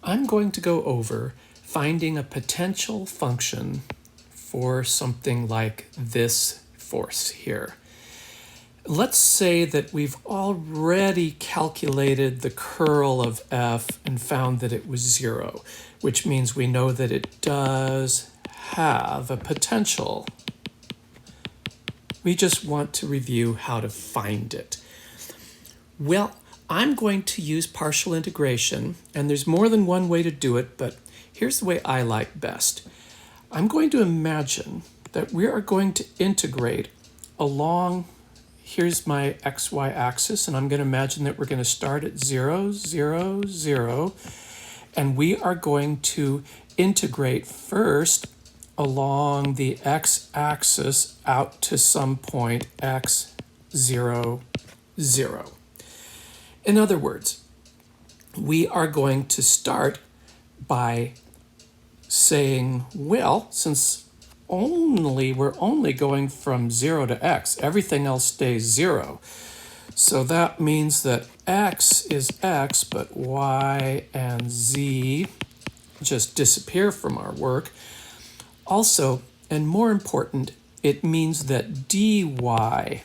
I'm going to go over finding a potential function for something like this force here. Let's say that we've already calculated the curl of F and found that it was 0, which means we know that it does have a potential. We just want to review how to find it. Well, I'm going to use partial integration, and there's more than one way to do it, but here's the way I like best. I'm going to imagine that we are going to integrate along, here's my xy axis, and I'm going to imagine that we're going to start at 0, 0, 0, and we are going to integrate first along the x-axis out to some point x, 0, 0. In other words, we are going to start by saying, well, since we're only going from 0 to x, everything else stays 0. So that means that x is x, but y and z just disappear from our work. Also, and more important, it means that dy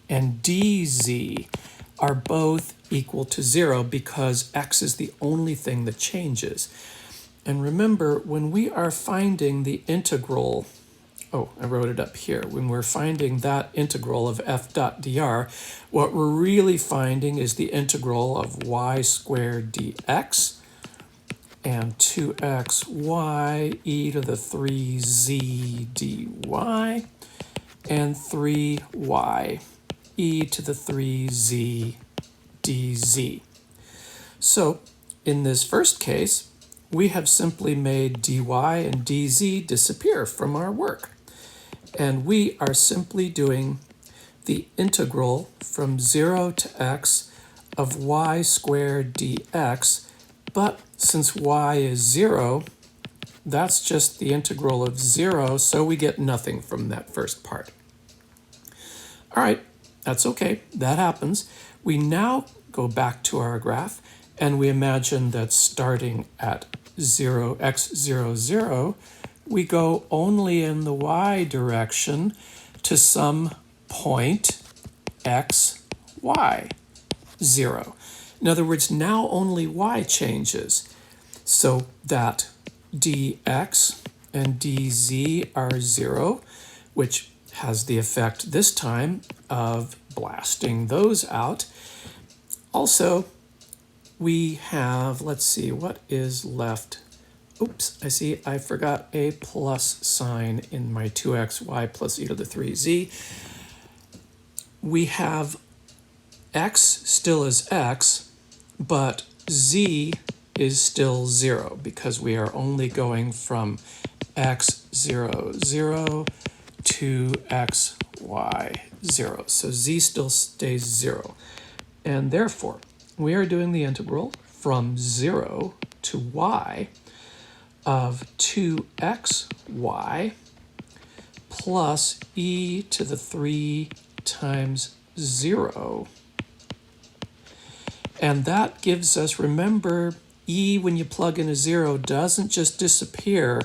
and dz are both equal to 0 because x is the only thing that changes. And remember, when we are finding the integral, I wrote it up here, when we're finding that integral of f dot dr, what we're really finding is the integral of y squared dx and 2xy e to the 3z dy and 3y e to the 3z dz. So in this first case, we have simply made dy and dz disappear from our work. And we are simply doing the integral from 0 to x of y squared dx, but since y is 0, that's just the integral of 0, so we get nothing from that first part. All right, that's okay, that happens. We now go back to our graph, and we imagine that starting at 0, x, 0, 0, we go only in the y direction to some point x, y, 0. In other words, now only y changes, so that dx and dz are 0, which has the effect this time of blasting those out. Also, we have, let's see, what is left? Oops, I see I forgot a plus sign in my 2xy plus e to the 3z. We have x still is x, but z is still 0 because we are only going from x, 0, 0 to x, y, 0. So z still stays 0. And therefore, we are doing the integral from 0 to y of 2xy plus e to the 3 times 0. And that gives us, remember, e when you plug in a 0 doesn't just disappear.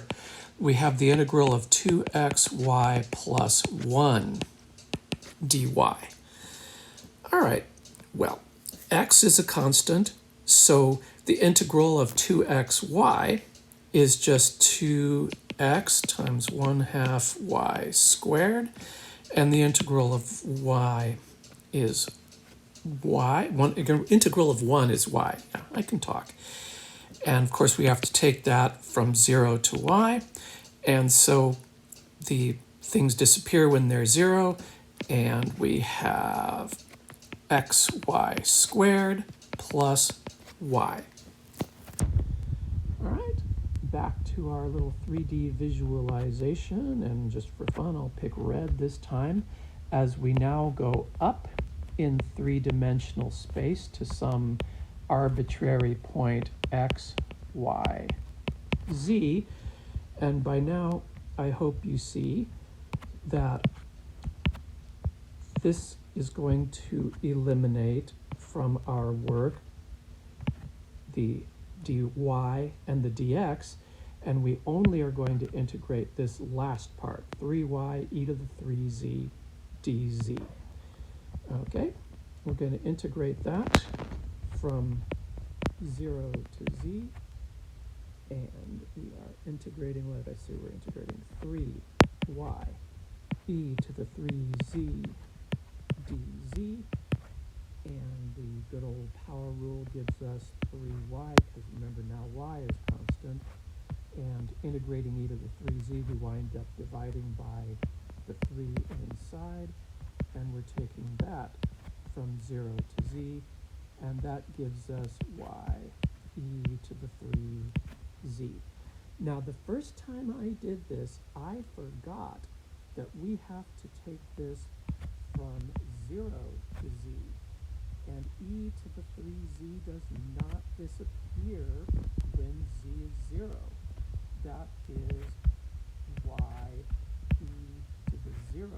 We have the integral of 2xy plus 1 dy. All right, well, x is a constant, so the integral of 2xy is just 2x times 1/2 y squared, and the integral of y is y. Integral of 1 is y. Yeah, I can talk. And of course, we have to take that from 0 to y, and so the things disappear when they're 0, and we have xy squared plus y. All right, back to our little 3D visualization, and just for fun, I'll pick red this time as we now go up in three-dimensional space to some arbitrary point x, y, z, and by now I hope you see that this is going to eliminate from our work the dy and the dx, and we only are going to integrate this last part, 3y e to the 3z dz. Okay, we're going to integrate that from 0 to z, and we are integrating, what did I say? We're integrating 3y e to the 3z dz, and the good old power rule gives us 3y, because remember now y is constant, and integrating e to the 3z, we wind up dividing by the 3 inside, and we're taking that from 0 to z, and that gives us y e to the 3z. Now the first time I did this, I forgot that we have to take this from 0 to z, and e to the 3z does not disappear when z is 0. That is y e to the 0,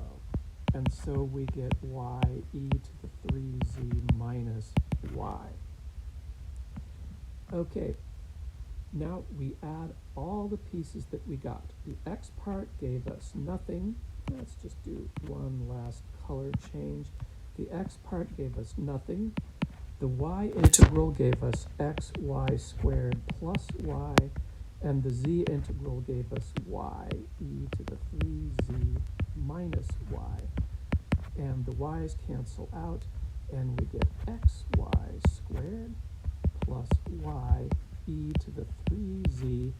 and so we get y e to the 3z minus y. Okay, now we add all the pieces that we got. The x part gave us nothing. Let's just do one last color change. The x part gave us nothing. The y integral gave us xy squared plus y, and the z integral gave us y e to the 3z minus y. And the y's cancel out, and we get xy squared plus y e to the 3z,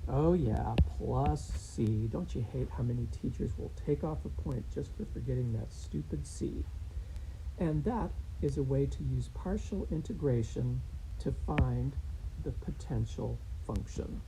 oh yeah, plus c. Don't you hate how many teachers will take off a point just for forgetting that stupid c? And that is a way to use partial integration to find the potential function.